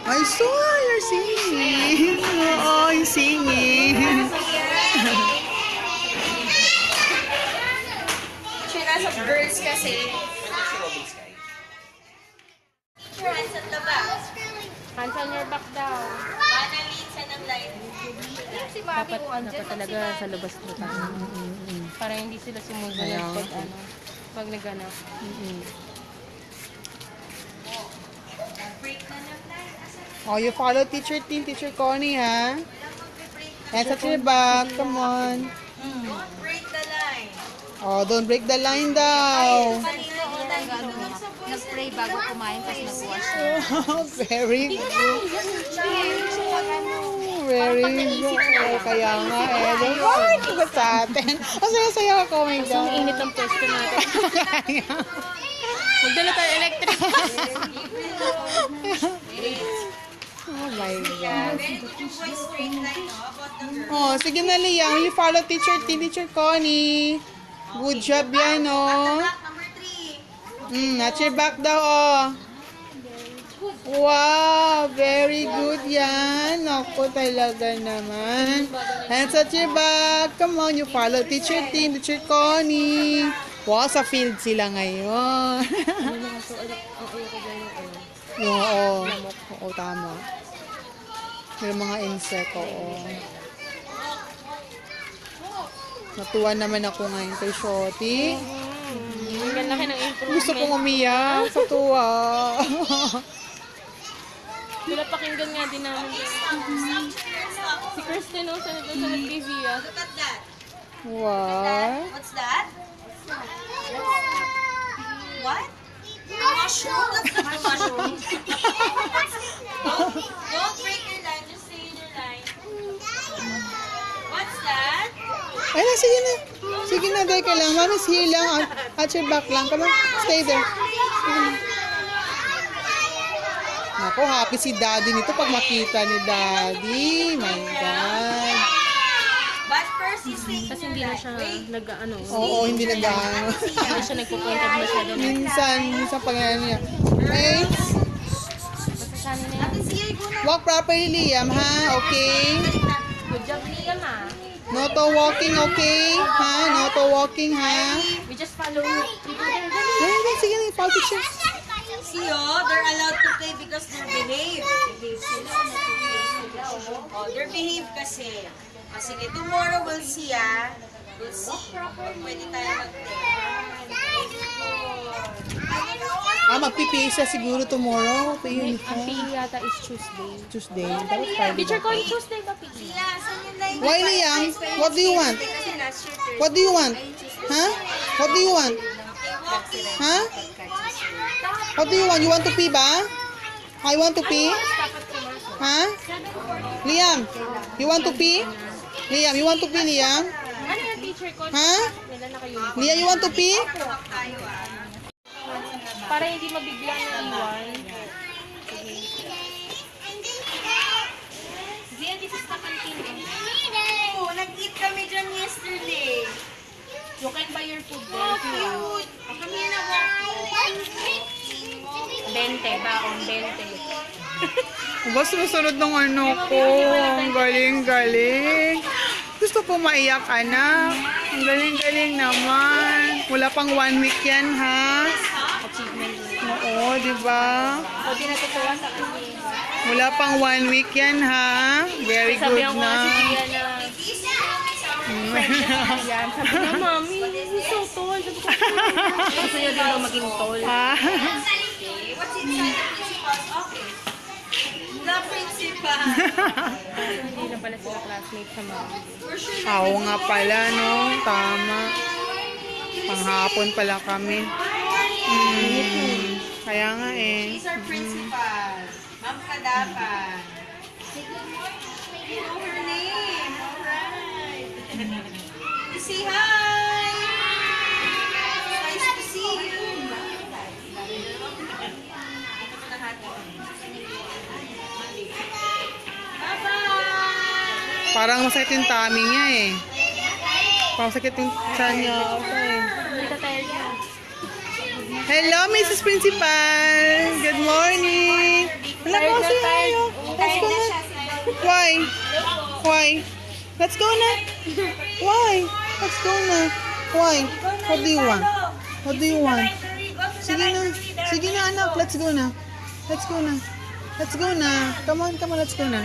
I saw you're singing. Oh, you're singing. Chance of birds kasi. Hands at the back. Hands on your back daw. Panalitsa ng light. Si Bobby Dapat talaga sa labas na tayo. Para hindi sila sumusunod pag naganap. break na ng light. Oh, you follow Teacher Connie, ha? Hands at your back. Come on. Don't break the line. Oh, don't break the line daw. Nag-pray bago kumain tapos nag-wash. Oh, very good. Very good. Oh, kaya nga eh. Ay, kibat sa atin. Ang saya-saya ka coming down. Ang init ang pwesto natin. Magdala tayo electric. Oh my God. Very good yung voice straight line, no? About the girl. Oh, sige na Liang. You follow Teacher Connie. Good job yan, oh. Back number 3. At your back daw, oh. Wow, very good yan. Naku, talaga naman. Hands at your back. Come on, you follow Teacher Connie. Wow, sa field sila ngayon. Oo, tama. Yung mga insect, oo. Natuwa naman ako ngayon kay Shorty. Ang laki ng Gusto kong umiyak sa tuwa. Pinapakinggan nga din namin. Si Kristen, sa nag-review. Look at that. What? What's that? What? Mushroom? That's not a mushroom. Don't break your line. Just stay in your line. What's that? Ay na, sige na. Sige na, Deka lang. Mami's here lang. At your back lang. Come on, stay there. Naku, happy si Daddy nito pag makita ni Daddy. My God. But first, you stay in Kasi your hindi na line. siya Wait. nag-ano. Oo, hindi nag-ano. Hindi na siya nagpo-point out masyado. Minsan pag ano niya. Hey, Masasanin na yan. Ate Sia, go na. walk properly, Liam, ha? Okay? Good job, Liam, ah. No to walking, okay? Ha? No to walking, ha? We just follow you. Ay, sige na, follow picture. See, oh, they're allowed to play because they're behave. Behave sila. Oh, they're behave kasi. Oh, sige, tomorrow we'll see, ah. We'll see. Pwede tayo mag-play. Mag-PPA siya siguro tomorrow. Pa Ang uniform. PE yata is Tuesday. Tuesday. Dapat Friday. Teacher ko, Tuesday ba PE? Yeah, saan yung line? Why, Liam? What do you want? Kasi last year, Thursday. What do you want? Huh? What do you want? Walking. Huh? What do you want? You want to pee ba? I want to pee? Huh? Liam, you want to pee? Liam, you want to pee, Liam? Ano yung teacher ko? Huh? Nila na kayo. Liam, you want to pee? Para hindi mabigla na iwan. Liam, this is the canteen. Oh, nag-eat kami dyan yesterday. You can buy your food there. Oh, cute. Kami na walking. 20, baon, 20. Ba, sumusunod ng ano ko. Ang galing-galing. Gusto ko maiyak, anak. Ang galing-galing naman. Wala pang 1 week yan, ha? Achievement. Oo, di ba? O, di natutuwa sa kanya. Wala pang 1 week yan, ha? Very good Sabihan ko nga si na. Tia na, yan, sabi niya, Mami, he's so tall. Sabi ko, gusto niya din daw maging tall. Ah. What's inside the principal's office? The principal. Hindi na pala sila classmates sa mga. For sure. Oo nga pala, no? Tama. Panghapon pala kami. Kaya nga eh. He's our principal. Ma'am Kadapan. You know her name. Alright. You say hi. It's nice to see you. Bye-bye. Parang masakit yung tummy niya eh. Parang sakit yung tiyan niya. Okay. Hindi ka tired na. Hello, Mrs. Principal. Good morning. Wala po kasi tayo. Let's go na. Why? Why? Let's go na. Why? Let's go na. Why? What do you want? What do you want? Sige na. Sige na, anak. Let's go na. Let's go na. Let's go na. Come on, let's go na.